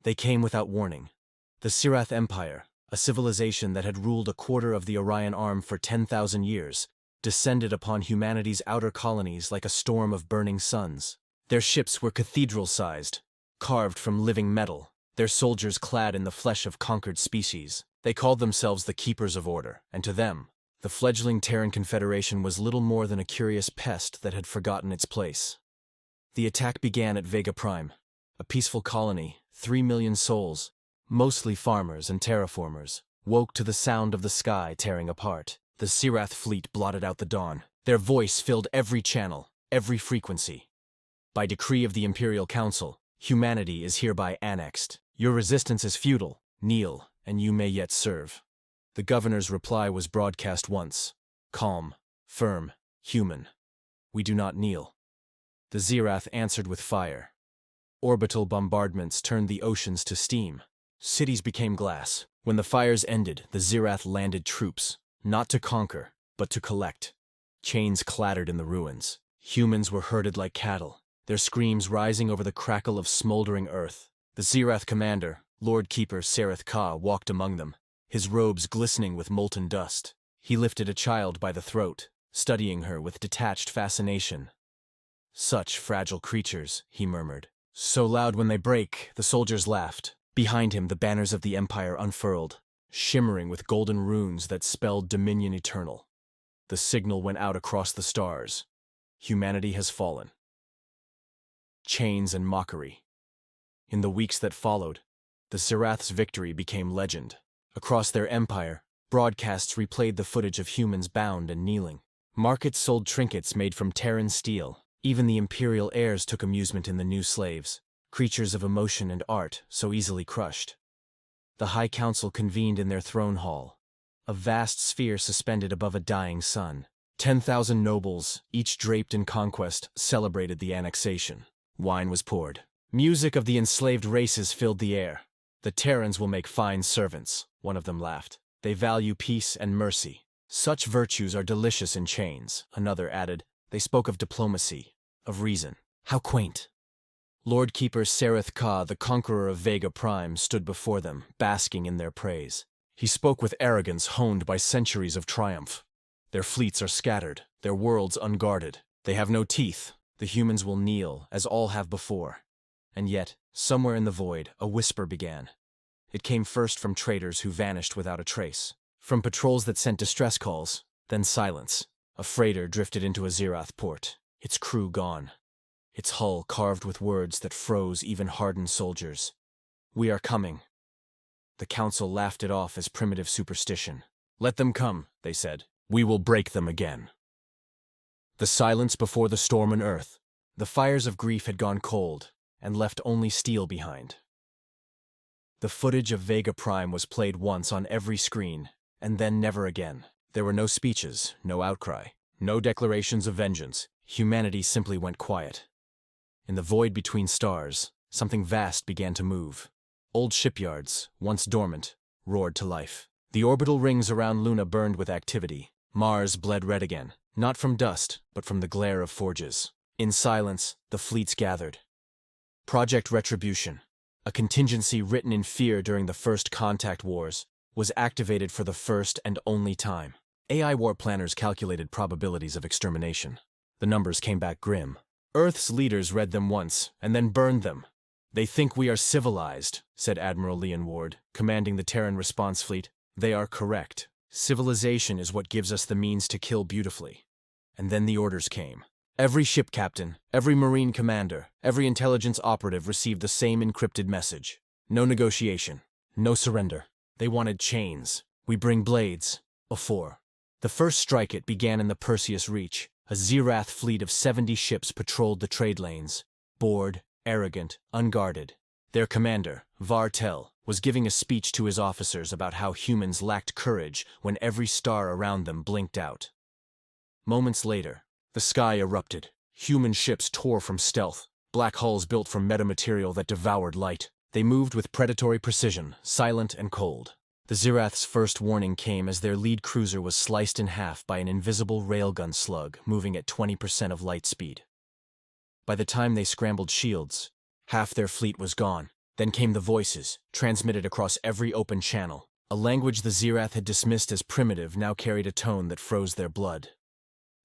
They came without warning. The Sirath Empire, a civilization that had ruled a quarter of the Orion Arm for 10,000 years, descended upon humanity's outer colonies like a storm of burning suns. Their ships were cathedral-sized, carved from living metal, their soldiers clad in the flesh of conquered species. They called themselves the Keepers of Order, and to them, the fledgling Terran Confederation was little more than a curious pest that had forgotten its place. The attack began at Vega Prime, a peaceful colony, 3 million souls, mostly farmers and terraformers, woke to the sound of the sky tearing apart. The Sirath fleet blotted out the dawn. Their voice filled every channel, every frequency. By decree of the Imperial Council, humanity is hereby annexed. Your resistance is futile. Kneel, and you may yet serve. The governor's reply was broadcast once. Calm, firm, human. We do not kneel. The Sirath answered with fire. Orbital bombardments turned the oceans to steam. Cities became glass. When the fires ended, the Sirath landed troops, not to conquer, but to collect. Chains clattered in the ruins. Humans were herded like cattle, their screams rising over the crackle of smoldering earth. The Sirath commander, Lord Keeper Sareth Ka, walked among them, his robes glistening with molten dust. He lifted a child by the throat, studying her with detached fascination. Such fragile creatures, he murmured. So loud when they break, the soldiers laughed. Behind him, the banners of the Empire unfurled, shimmering with golden runes that spelled dominion eternal. The signal went out across the stars. Humanity has fallen. Chains and mockery. In the weeks that followed, the Sirath's victory became legend. Across their empire, broadcasts replayed the footage of humans bound and kneeling. Markets sold trinkets made from Terran steel. Even the imperial heirs took amusement in the new slaves, creatures of emotion and art so easily crushed. The High Council convened in their throne hall, a vast sphere suspended above a dying sun. 10,000 nobles, each draped in conquest, celebrated the annexation. Wine was poured. Music of the enslaved races filled the air. The Terrans will make fine servants, one of them laughed. They value peace and mercy. Such virtues are delicious in chains, another added. They spoke of diplomacy, of reason. How quaint. Lord Keeper Sareth Ka, the conqueror of Vega Prime, stood before them, basking in their praise. He spoke with arrogance honed by centuries of triumph. Their fleets are scattered, their worlds unguarded. They have no teeth. The humans will kneel, as all have before. And yet, somewhere in the void, a whisper began. It came first from traders who vanished without a trace, from patrols that sent distress calls, then silence. A freighter drifted into a Sirath port, its crew gone, its hull carved with words that froze even hardened soldiers. We are coming. The council laughed it off as primitive superstition. Let them come, they said. We will break them again. The silence before the storm on Earth. The fires of grief had gone cold, and left only steel behind. The footage of Vega Prime was played once on every screen, and then never again. There were no speeches, no outcry, no declarations of vengeance. Humanity simply went quiet. In the void between stars, something vast began to move. Old shipyards, once dormant, roared to life. The orbital rings around Luna burned with activity. Mars bled red again, not from dust, but from the glare of forges. In silence, the fleets gathered. Project Retribution, a contingency written in fear during the first contact wars, was activated for the first and only time. AI war planners calculated probabilities of extermination. The numbers came back grim. Earth's leaders read them once, and then burned them. They think we are civilized, said Admiral Leon Ward, commanding the Terran response fleet. They are correct. Civilization is what gives us the means to kill beautifully. And then the orders came. Every ship captain, every marine commander, every intelligence operative received the same encrypted message. No negotiation, no surrender. They wanted chains. We bring blades. Before. The first strike it began in the Perseus Reach. A Sirath fleet of 70 ships patrolled the trade lanes. Bored, arrogant, unguarded. Their commander, Vartel, was giving a speech to his officers about how humans lacked courage when every star around them blinked out. Moments later, the sky erupted. Human ships tore from stealth, black hulls built from metamaterial that devoured light. They moved with predatory precision, silent and cold. The Sirath's first warning came as their lead cruiser was sliced in half by an invisible railgun slug moving at 20% of light speed. By the time they scrambled shields, half their fleet was gone. Then came the voices, transmitted across every open channel. A language the Zirath had dismissed as primitive now carried a tone that froze their blood.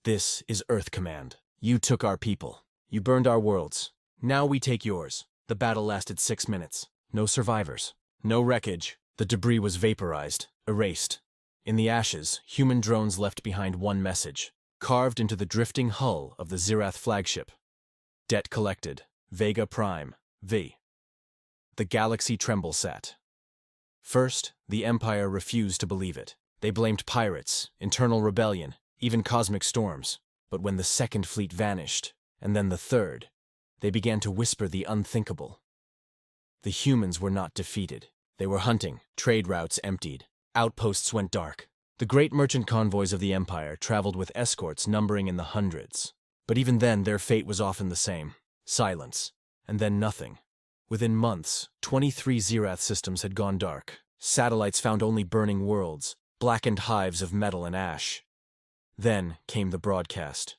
This is Earth Command. You took our people. You burned our worlds. Now we take yours. The battle lasted 6 minutes. No survivors. No wreckage. The debris was vaporized, erased. In the ashes, human drones left behind one message, carved into the drifting hull of the Zirath flagship. Debt collected. Vega Prime. V. The galaxy tremblesat. First, the Empire refused to believe it. They blamed pirates, internal rebellion, even cosmic storms. But when the second fleet vanished, and then the third, they began to whisper the unthinkable. The humans were not defeated. They were hunting, trade routes emptied, outposts went dark. The great merchant convoys of the Empire traveled with escorts numbering in the hundreds. But even then, their fate was often the same. Silence. And then nothing. Within months, 23 Zirath systems had gone dark. Satellites found only burning worlds, blackened hives of metal and ash. Then came the broadcast.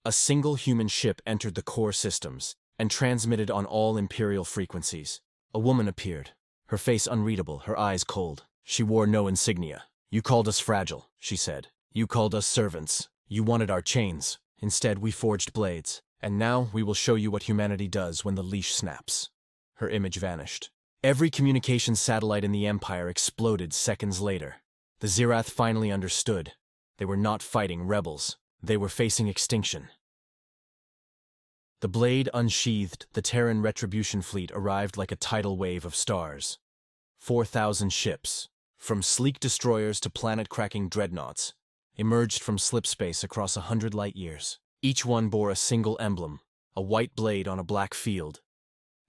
A single human ship entered the core systems and transmitted on all Imperial frequencies. A woman appeared, her face unreadable, her eyes cold. She wore no insignia. You called us fragile, she said. You called us servants. You wanted our chains. Instead, we forged blades. And now we will show you what humanity does when the leash snaps. Her image vanished. Every communications satellite in the Empire exploded seconds later. The Zirath finally understood. They were not fighting rebels. They were facing extinction. The blade unsheathed, the Terran Retribution fleet arrived like a tidal wave of stars. 4,000 ships, from sleek destroyers to planet-cracking dreadnoughts, emerged from slipspace across 100 light-years. Each one bore a single emblem, a white blade on a black field.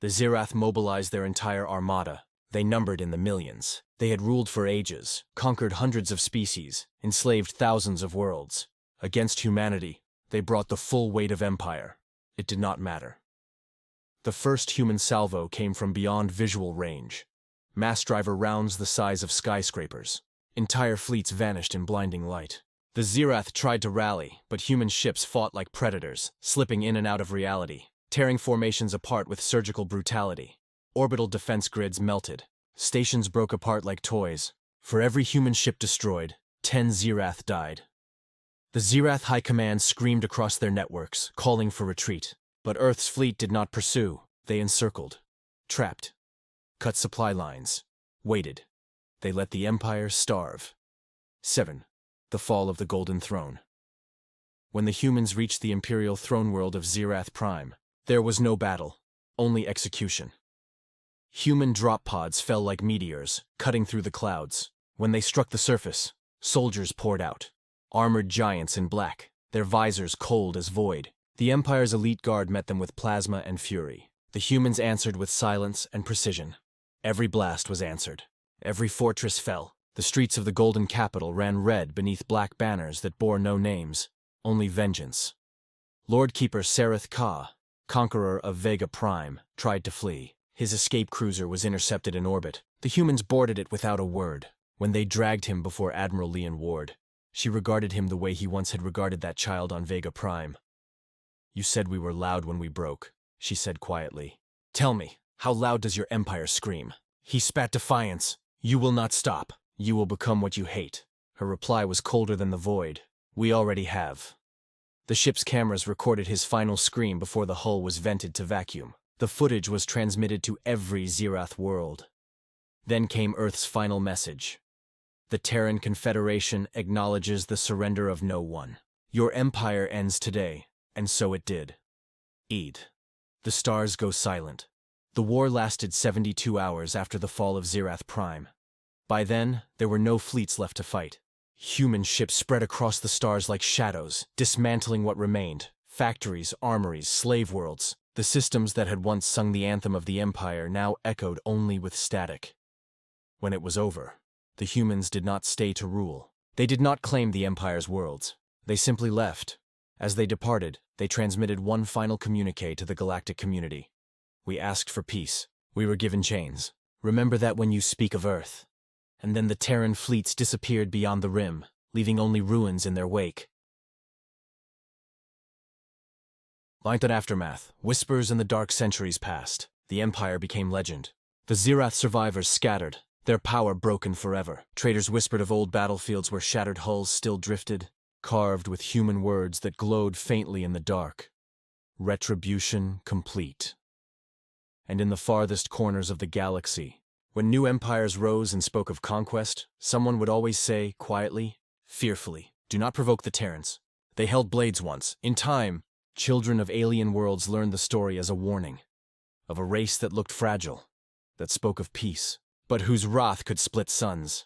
The Zirath mobilized their entire armada. They numbered in the millions. They had ruled for ages, conquered hundreds of species, enslaved thousands of worlds. Against humanity, they brought the full weight of empire. It did not matter. The first human salvo came from beyond visual range. Mass driver rounds the size of skyscrapers. Entire fleets vanished in blinding light. The Zirath tried to rally, but human ships fought like predators, slipping in and out of reality, tearing formations apart with surgical brutality. Orbital defense grids melted. Stations broke apart like toys. For every human ship destroyed, 10 Zirath died. The Zirath High Command screamed across their networks, calling for retreat. But Earth's fleet did not pursue. They encircled. Trapped. Cut supply lines. Waited. They let the Empire starve. 7. The Fall of the Golden Throne. When the humans reached the Imperial throne world of Zirath Prime, there was no battle, only execution. Human drop pods fell like meteors, cutting through the clouds. When they struck the surface, soldiers poured out. Armored giants in black, their visors cold as void. The Empire's elite guard met them with plasma and fury. The humans answered with silence and precision. Every blast was answered. Every fortress fell. The streets of the Golden Capital ran red beneath black banners that bore no names, only vengeance. Lord Keeper Sereth Ka, conqueror of Vega Prime, tried to flee. His escape cruiser was intercepted in orbit. The humans boarded it without a word. When they dragged him before Admiral Leon Ward, she regarded him the way he once had regarded that child on Vega Prime. You said we were loud when we broke, she said quietly. Tell me, how loud does your empire scream? He spat defiance. You will not stop. You will become what you hate. Her reply was colder than the void. We already have. The ship's cameras recorded his final scream before the hull was vented to vacuum. The footage was transmitted to every Zirath world. Then came Earth's final message. The Terran Confederation acknowledges the surrender of no one. Your empire ends today, and so it did. Eid. The stars go silent. The war lasted 72 hours after the fall of Zirath Prime. By then, there were no fleets left to fight. Human ships spread across the stars like shadows, dismantling what remained. Factories, armories, slave worlds. The systems that had once sung the anthem of the Empire now echoed only with static. When it was over, the humans did not stay to rule. They did not claim the Empire's worlds. They simply left. As they departed, they transmitted one final communique to the galactic community. We asked for peace. We were given chains. Remember that when you speak of Earth. And then the Terran fleets disappeared beyond the rim, leaving only ruins in their wake. Light and aftermath, whispers in the dark centuries past. The Empire became legend. The Zirath survivors scattered, their power broken forever. Traders whispered of old battlefields where shattered hulls still drifted, carved with human words that glowed faintly in the dark. Retribution complete. And in the farthest corners of the galaxy, when new empires rose and spoke of conquest, someone would always say, quietly, fearfully, "Do not provoke the Terrans. They held blades once. In time, children of alien worlds learned the story as a warning, of a race that looked fragile, that spoke of peace, but whose wrath could split suns.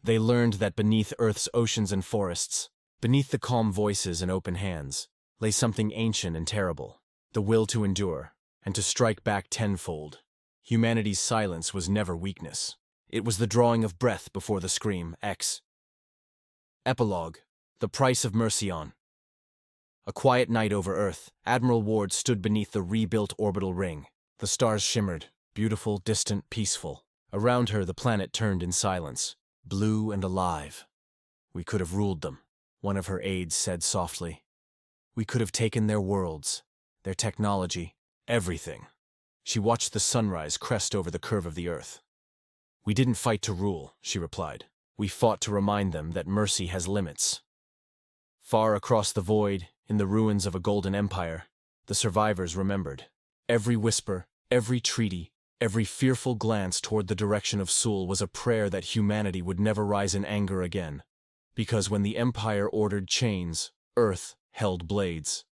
They learned that beneath Earth's oceans and forests, beneath the calm voices and open hands, lay something ancient and terrible, the will to endure, and to strike back tenfold. Humanity's silence was never weakness. It was the drawing of breath before the scream, X. Epilogue: The Price of Mercion. A quiet night over Earth, Admiral Ward stood beneath the rebuilt orbital ring. The stars shimmered, beautiful, distant, peaceful. Around her, the planet turned in silence, blue and alive. "We could have ruled them," one of her aides said softly. "We could have taken their worlds, their technology, everything." She watched the sunrise crest over the curve of the Earth. "We didn't fight to rule," she replied. "We fought to remind them that mercy has limits." Far across the void, in the ruins of a golden empire, the survivors remembered. Every whisper, every treaty, every fearful glance toward the direction of Sul was a prayer that humanity would never rise in anger again. Because when the Empire ordered chains, Earth held blades.